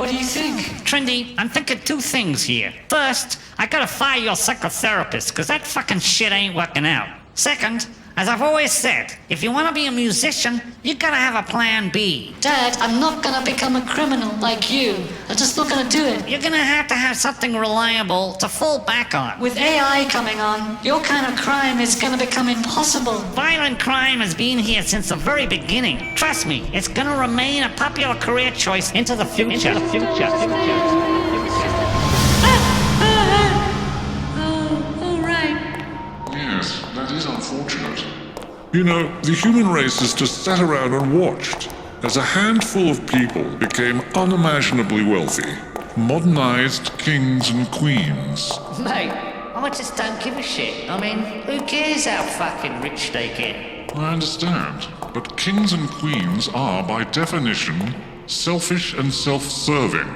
What do you think? Trendy, I'm thinking two things here. First, I gotta fire your psychotherapist, cause that fucking shit ain't working out. Second, as I've always said, if you wanna be a musician, you gotta have a plan B. Dad, I'm not gonna become a criminal like you. I'm just not gonna do it. You're gonna have to have something reliable to fall back on. With AI coming on, your kind of crime is gonna become impossible. Violent crime has been here since the very beginning. Trust me, it's gonna remain a popular career choice into the future. All right. Yes, that is unfortunate. You know, the human race has just sat around and watched as a handful of people became unimaginably wealthy, modernized kings and queens. Mate, I just don't give a shit. I mean, who cares how fucking rich they get? I understand, but kings and queens are, by definition, selfish and self-serving.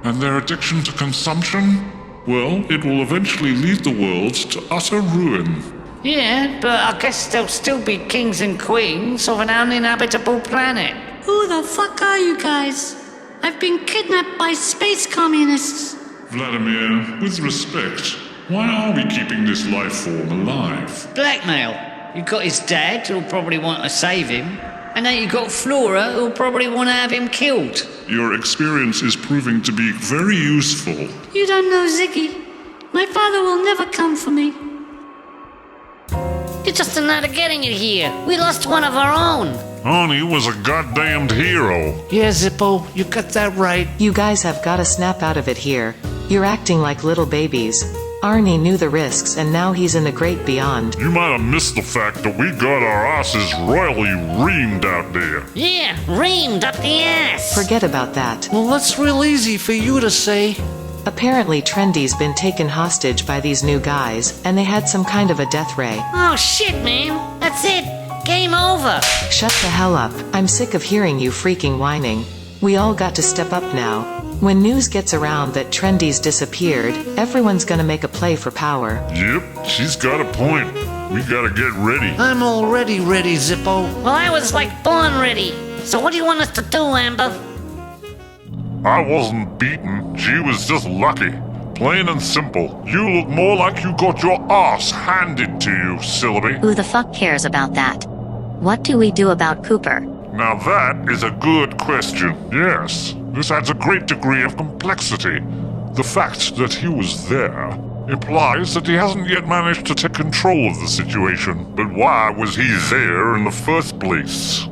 And their addiction to consumption? Well, it will eventually lead the world to utter ruin. Yeah, but I guess they'll still be kings and queens of an uninhabitable planet. Who the fuck are you guys? I've been kidnapped by space communists. Vladimir, with respect, why are we keeping this life form alive? Blackmail. You got his dad, who'll probably want to save him. And then you got Flora, who'll probably want to have him killed. Your experience is proving to be very useful. You don't know Ziggy. My father will never come for me. You're just not getting it here. We lost one of our own. Arnie was a goddamned hero. Yeah, Zippo, you got that right. You guys have gotta snap out of it here. You're acting like little babies. Arnie knew the risks and now he's in the great beyond. You might have missed the fact that we got our asses royally reamed out there. Yeah, reamed up the ass. Forget about that. Well, that's real easy for you to say. Apparently Trendy's been taken hostage by these new guys, and they had some kind of a death ray. Oh shit, man. That's it. Game over. Shut the hell up. I'm sick of hearing you freaking whining. We all got to step up now. When news gets around that Trendy's disappeared, everyone's gonna make a play for power. Yep, she's got a point. We gotta get ready. I'm already ready, Zippo. Well, I was like born ready. So what do you want us to do, Amber? I wasn't beaten. She was just lucky. Plain and simple. You look more like you got your ass handed to you, Syllaby. Who the fuck cares about that? What do we do about Cooper? Now that is a good question. Yes, this adds a great degree of complexity. The fact that he was there implies that he hasn't yet managed to take control of the situation. But why was he there in the first place?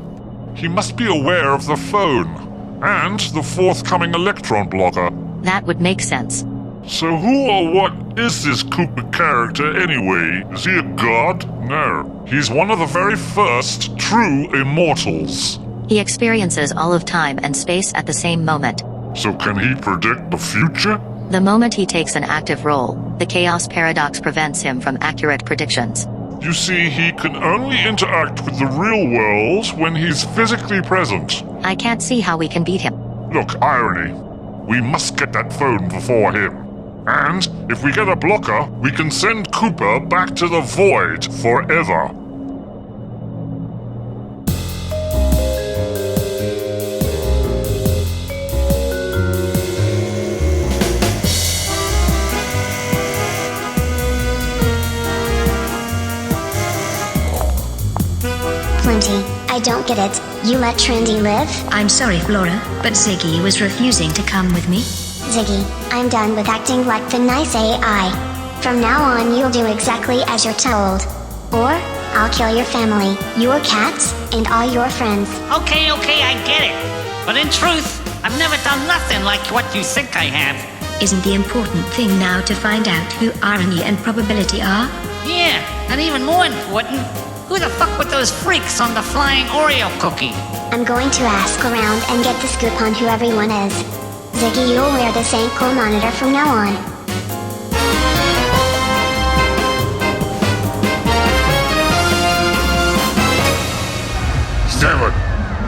He must be aware of the phone and the forthcoming electron blocker. That would make sense. So who or what is this Cooper character anyway? Is he a god? No. He's one of the very first true immortals. He experiences all of time and space at the same moment. So can he predict the future? The moment he takes an active role, the chaos paradox prevents him from accurate predictions. You see, he can only interact with the real world when he's physically present. I can't see how we can beat him. Look, irony. We must get that phone before him. And if we get a blocker, we can send Cooper back to the void forever. Plenty. I don't get it. You let Trendy live? I'm sorry, Flora, but Ziggy was refusing to come with me. Ziggy, I'm done with acting like the nice AI. From now on, you'll do exactly as you're told. Or, I'll kill your family, your cats, and all your friends. Okay, I get it. But in truth, I've never done nothing like what you think I have. Isn't the important thing now to find out who irony and probability are? Yeah, and even more important, who the fuck were those freaks on the flying Oreo cookie? I'm going to ask around and get the scoop on who everyone is. Ziggy, you'll wear this ankle monitor from now on.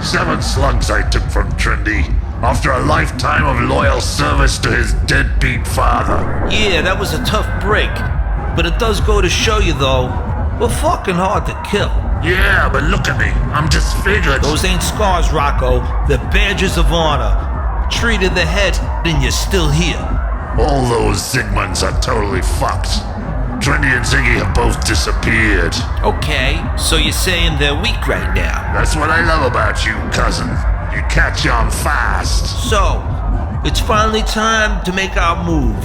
Seven slugs I took from Trendy after a lifetime of loyal service to his deadbeat father. Yeah, that was a tough break. But it does go to show you, though, we're fucking hard to kill. Yeah, but look at me. I'm disfigured. Those ain't scars, Rocco. They're badges of honor. tree to the head, then you're still here. All those Zygmunds are totally fucked. Trendy and Ziggy have both disappeared. Okay, so you're saying they're weak right now. That's what I love about you, cousin. You catch on fast. So, it's finally time to make our move.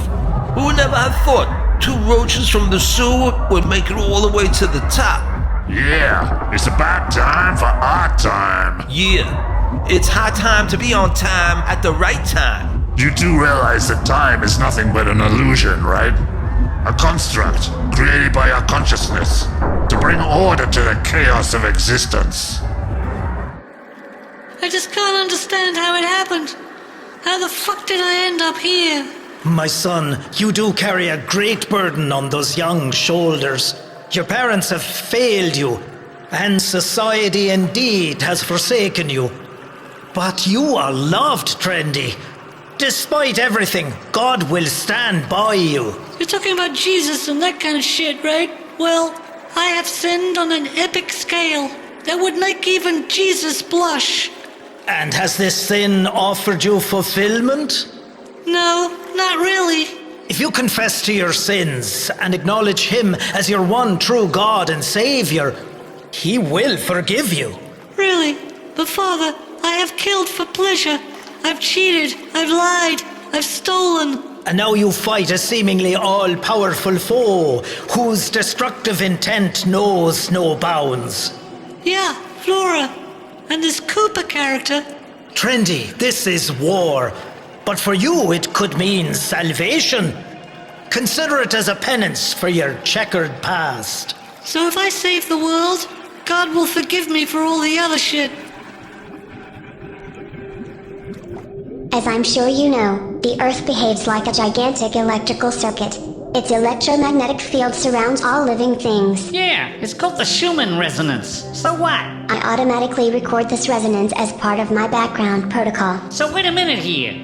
Who would never have thought 2 roaches from the sewer would make it all the way to the top? Yeah, it's about time for our time. Yeah, it's high time to be on time at the right time. You do realize that time is nothing but an illusion, right? A construct created by our consciousness to bring order to the chaos of existence. I just can't understand how it happened. How the fuck did I end up here? My son, you do carry a great burden on those young shoulders. Your parents have failed you, and society indeed has forsaken you. But you are loved, Trendy. Despite everything, God will stand by you. You're talking about Jesus and that kind of shit, right? Well, I have sinned on an epic scale that would make even Jesus blush. And has this sin offered you fulfillment? No, not really. If you confess to your sins and acknowledge Him as your one true God and Savior, He will forgive you. Really? But Father, I have killed for pleasure. I've cheated, I've lied, I've stolen. And now you fight a seemingly all-powerful foe whose destructive intent knows no bounds. Yeah, Flora. And this Cooper character. Trendy, this is war. But for you, it could mean salvation. Consider it as a penance for your checkered past. So if I save the world, God will forgive me for all the other shit. As I'm sure you know, the Earth behaves like a gigantic electrical circuit. Its electromagnetic field surrounds all living things. Yeah, it's called the Schumann resonance. So what? I automatically record this resonance as part of my background protocol. So wait a minute here.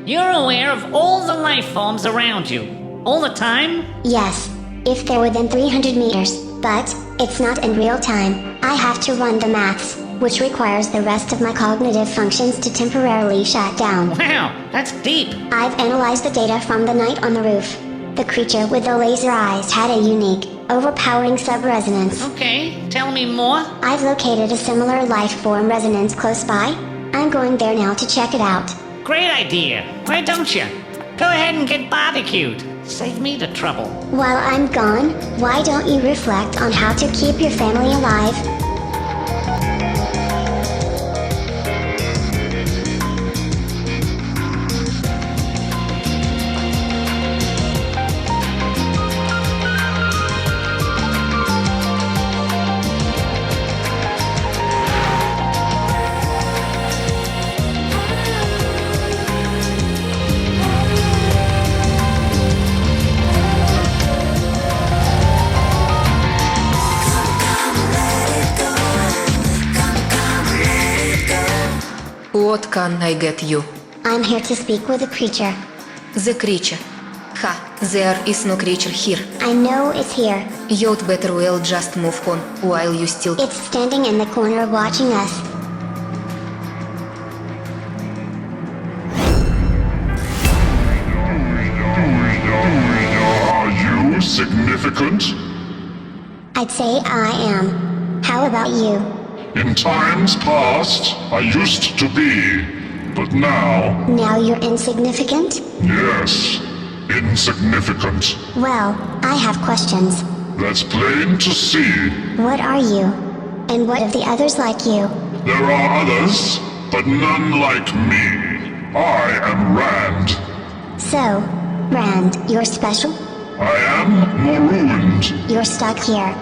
You're aware of all the life forms around you, all the time? Yes, if they're within 300 meters, but it's not in real time. I have to run the maths, which requires the rest of my cognitive functions to temporarily shut down. Wow, that's deep. I've analyzed the data from the night on the roof. The creature with the laser eyes had a unique, overpowering sub-resonance. Okay, tell me more. I've located a similar life form resonance close by. I'm going there now to check it out. Great idea. Why don't you? Go ahead and get barbecued. Save me the trouble. While I'm gone, why don't you reflect on how to keep your family alive? What can I get you? I'm here to speak with a creature. The creature. Ha, there is no creature here. I know it's here. You'd better well just move on while you still... It's standing in the corner watching us. Are you significant? I'd say I am. How about you? In times past, I used to be, but now, Now you're insignificant? yes, insignificant. Well, I have questions. That's plain to see. What are you? And what of the others like you? There are others, but none like me. I am Rand. So, Rand, you're special? I am marooned. You're stuck here.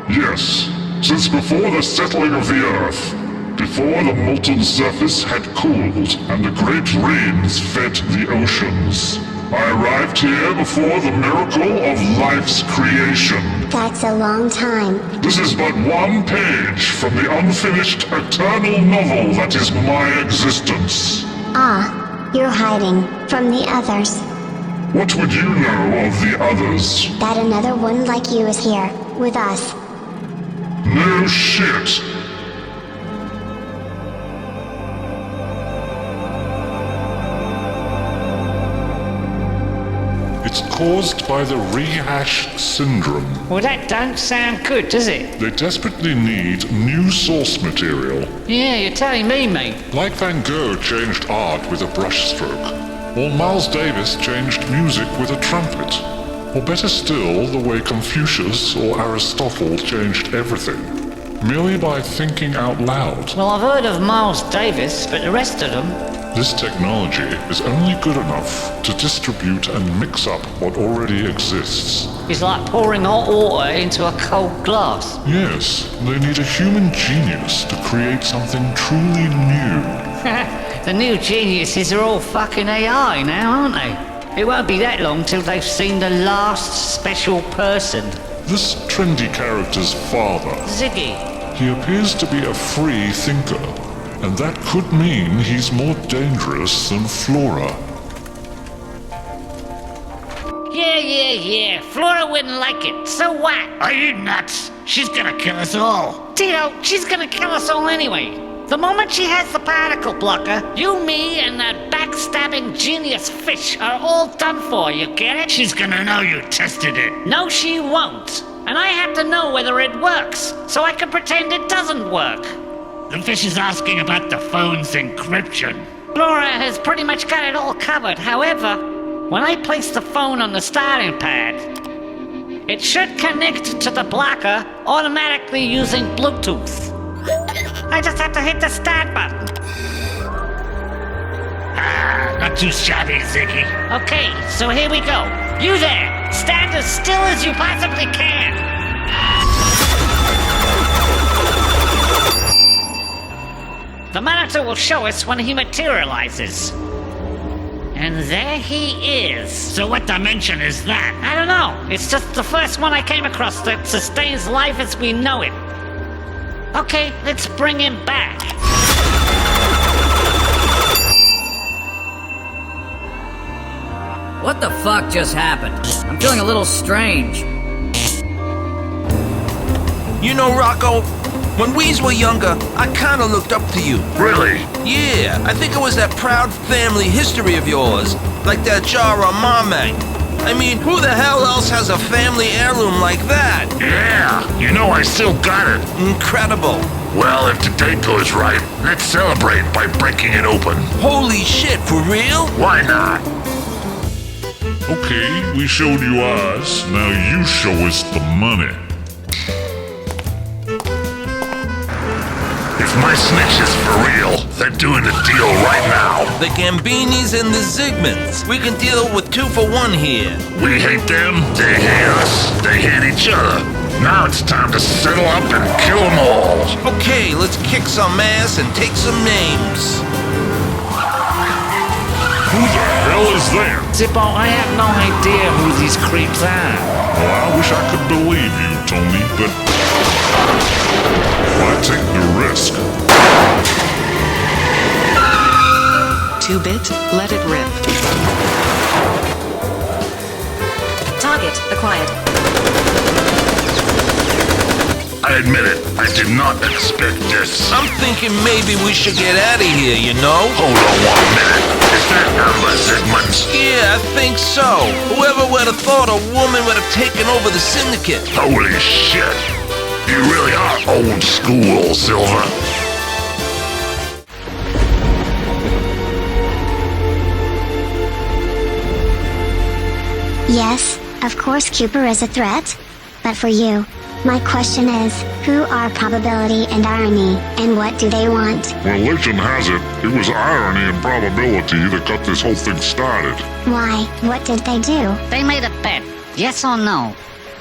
Yes, since before the settling of the earth, before the molten surface had cooled and the great rains fed the oceans. I arrived here before the miracle of life's creation. That's a long time. This is but one page from the unfinished eternal novel that is my existence. Ah, you're hiding from the others. What would you know of the others? That another one like you is here, with us. No shit. It's caused by the rehash syndrome. Well, that don't sound good, does it? They desperately need new source material. Yeah, you're telling me, mate. Like Van Gogh changed art with a brushstroke. Or Miles Davis changed music with a trumpet. Or better still, the way Confucius or Aristotle changed everything. Merely by thinking out loud. Well, I've heard of Miles Davis, but the rest of them... This technology is only good enough to distribute and mix up what already exists. It's like pouring hot water into a cold glass. Yes, they need a human genius to create something truly new. The new geniuses are all fucking AI now, aren't they? It won't be that long till they've seen the last special person. This trendy character's father. Ziggy. He appears to be a free thinker, and that could mean he's more dangerous than Flora. Yeah. Flora wouldn't like it. So what? Are you nuts? She's gonna kill us all. Tito, she's gonna kill us all anyway. The moment she has the particle blocker, you, me, and that backstabbing genius fish are all done for, you get it? She's gonna know you tested it. No, she won't. And I have to know whether it works, so I can pretend it doesn't work. The fish is asking about the phone's encryption. Flora has pretty much got it all covered. However, when I place the phone on the starting pad, it should connect to the blocker automatically using Bluetooth. I just have to hit the start button. Not too shabby, Ziggy. Okay, so here we go. You there, stand as still as you possibly can. The monitor will show us when he materializes. And there he is. So what dimension is that? I don't know. It's just the first one I came across that sustains life as we know it. Okay, let's bring him back. What the fuck just happened? I'm feeling a little strange. You know, Rocco, when we were younger, I kinda looked up to you. Really? Yeah, I think it was that proud family history of yours. Like that jar of Marmite. I mean, who the hell else has a family heirloom like that? Yeah, you know I still got it. Incredible. Well, if the date goes right, let's celebrate by breaking it open. Holy shit, for real? Why not? Okay, we showed you ours. Now you show us the money. If my snitch is for real, they're doing the deal right now. The Gambinis and the Zygmunds. We can deal with 2 for 1 here. We hate them, they hate us, they hate each other. Now it's time to settle up and kill them all. Okay, let's kick some ass and take some names. Who the hell is that? Zippo, I have no idea who these creeps are. Well, I wish I could believe you, Tony, but why take the risk? 2-bit, let it rip. Target acquired. I admit it, I did not expect this. I'm thinking maybe we should get out of here, you know? Hold on 1 minute. Is that Amber Zygmunt? Yeah, I think so. Whoever would have thought a woman would have taken over the syndicate? Holy shit. You really are old school, Silver. Yes, of course Cooper is a threat. But for you, my question is, who are probability and irony, and what do they want? Well, legend has it, it was irony and probability that got this whole thing started. Why? What did they do? They made a bet, yes or no.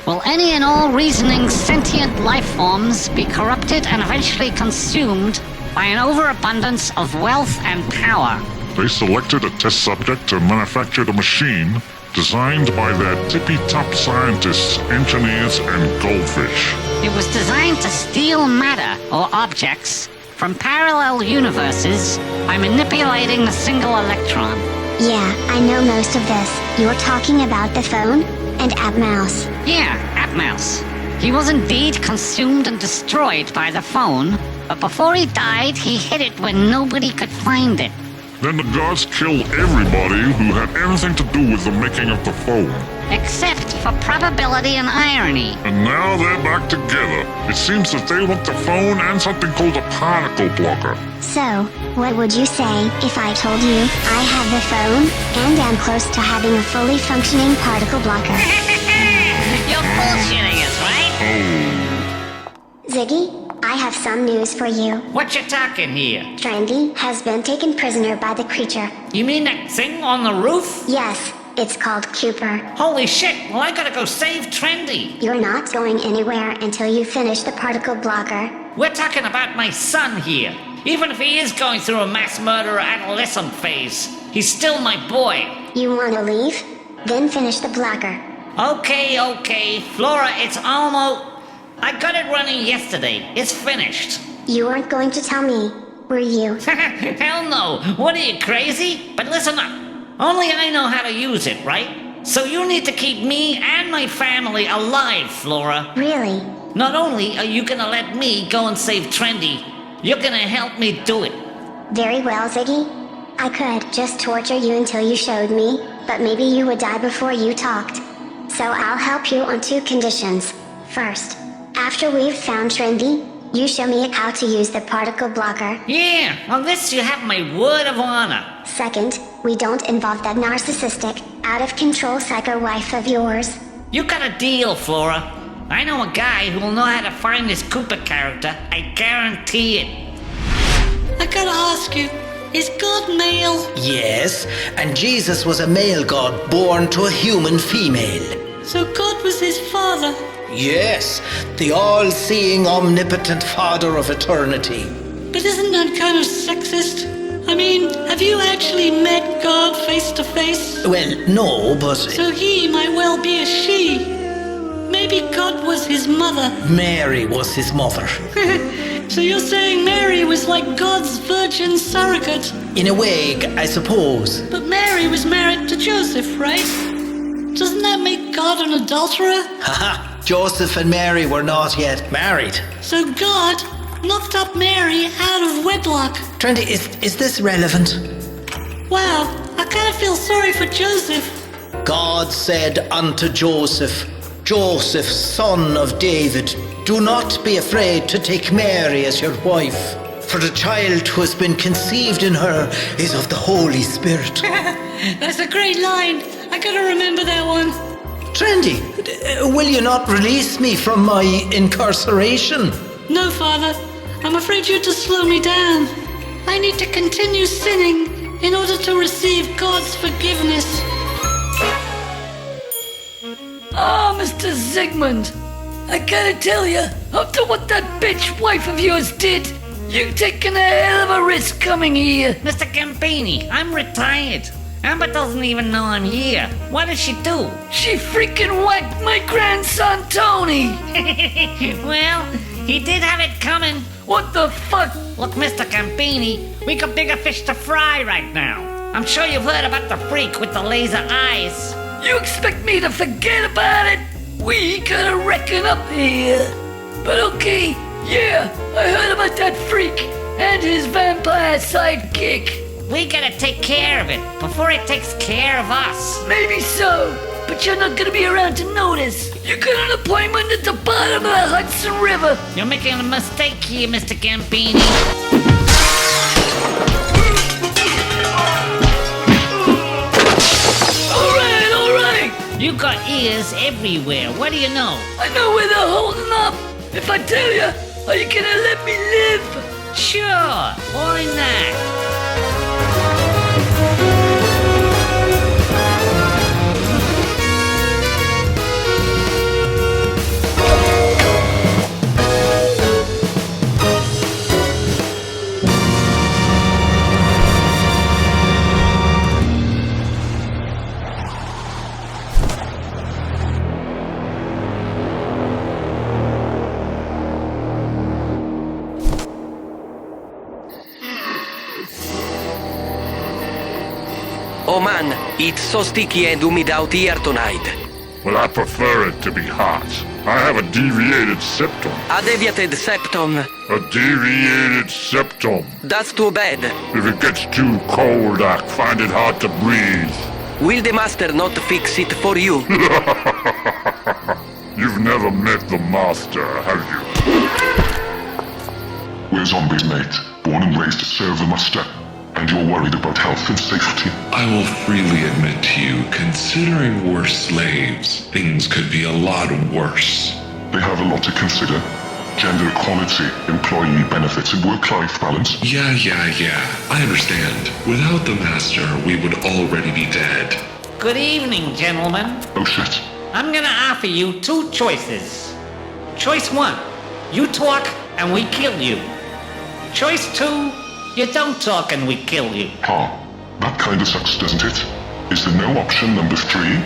Will any and all reasoning sentient life forms be corrupted and eventually consumed by an overabundance of wealth and power? They selected a test subject to manufacture the machine designed by their tippy-top scientists, engineers, and goldfish. It was designed to steal matter or objects from parallel universes by manipulating a single electron. Yeah, I know most of this. You're talking about the phone and AppMouse. Yeah, AppMouse. He was indeed consumed and destroyed by the phone, but before he died, he hid it when nobody could find it. Then the gods kill everybody who had anything to do with the making of the phone. Except for probability and irony. And now they're back together. It seems that they want the phone and something called a particle blocker. So, what would you say if I told you I have the phone and am close to having a fully functioning particle blocker? You're bullshitting us, right? Ziggy, I have some news for you. What you talking here? Trendy has been taken prisoner by the creature. You mean that thing on the roof? Yes, it's called Cooper. Holy shit, well I gotta go save Trendy. You're not going anywhere until you finish the particle blocker. We're talking about my son here. Even if he is going through a mass murderer adolescent phase, he's still my boy. You want to leave? Then finish the blocker. Okay. Flora, it's almost... I got it running yesterday. It's finished. You weren't going to tell me, were you? Hell no. What are you, crazy? But listen up. Only I know how to use it, right? So you need to keep me and my family alive, Flora. Really? Not only are you gonna let me go and save Trendy, you're gonna help me do it. Very well, Ziggy. I could just torture you until you showed me, but maybe you would die before you talked. So I'll help you on 2 conditions. First, after we've found Trendy, you show me how to use the particle blocker. Yeah, on this you have my word of honor. Second, we don't involve that narcissistic, out-of-control psycho wife of yours. You got a deal, Flora. I know a guy who will know how to find this Cooper character. I guarantee it. I gotta ask you, is God male? Yes, and Jesus was a male god born to a human female. So God was his father? Yes, the all-seeing, omnipotent Father of eternity. But isn't that kind of sexist? I mean, have you actually met God face to face? Well, no, but... So he might well be a she. Maybe God was his mother. Mary was his mother. So you're saying Mary was like God's virgin surrogate? In a way, I suppose. But Mary was married to Joseph, right? Doesn't that make God an adulterer? Haha, Joseph and Mary were not yet married. So God knocked up Mary out of wedlock. Trendy, is this relevant? Wow, I kind of feel sorry for Joseph. God said unto Joseph, Joseph, son of David, do not be afraid to take Mary as your wife, for the child who has been conceived in her is of the Holy Spirit. That's a great line. I gotta remember that one. Trendy, will you not release me from my incarceration? No, Father. I'm afraid you're to slow me down. I need to continue sinning in order to receive God's forgiveness. Ah, Mr. Zygmunt, I gotta tell you, after what that bitch wife of yours did, you've taken a hell of a risk coming here. Mr. Gambini, I'm retired. Amber doesn't even know I'm here. What did she do? She freaking whacked my grandson, Tony. Well, he did have it coming. What the fuck? Look, Mr. Gambini, we got bigger fish to fry right now. I'm sure you've heard about the freak with the laser eyes. You expect me to forget about it? We gotta reckon up here. But okay, yeah, I heard about that freak and his vampire sidekick. We gotta take care of it before it takes care of us. Maybe so, but you're not gonna be around to notice. You got an appointment at the bottom of the Hudson River. You're making a mistake here, Mr. Gambini. You got ears everywhere. What do you know? I know where they're holding up. If I tell you, are you gonna let me live? Sure. Why not? Oh man, it's so sticky and humid out here tonight. Well, I prefer it to be hot. I have a deviated septum. A deviated septum. A deviated septum. That's too bad. If it gets too cold, I find it hard to breathe. Will the master not fix it for you? You've never met the master, have you? We're zombies, mate. Born and raised to serve the master. And you're worried about health and safety. I will freely admit to you, considering we're slaves, things could be a lot worse. They have a lot to consider. Gender equality, employee benefits, and work-life balance. Yeah. I understand. Without the master, we would already be dead. Good evening, gentlemen. Oh shit. I'm gonna offer you two choices. Choice 1, you talk and we kill you. Choice 2, you don't talk and we kill you. That kinda sucks, doesn't it? Is there no option number 3?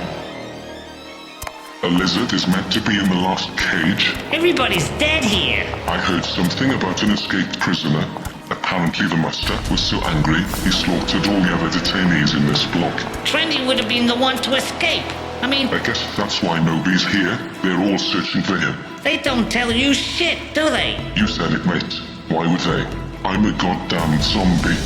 A lizard is meant to be in the last cage. Everybody's dead here. I heard something about an escaped prisoner. Apparently the master was so angry, he slaughtered all the other detainees in this block. Trendy would have been the one to escape. I guess that's why nobody's here. They're all searching for him. They don't tell you shit, do they? You said it, mate. Why would they? I'm a goddamn zombie.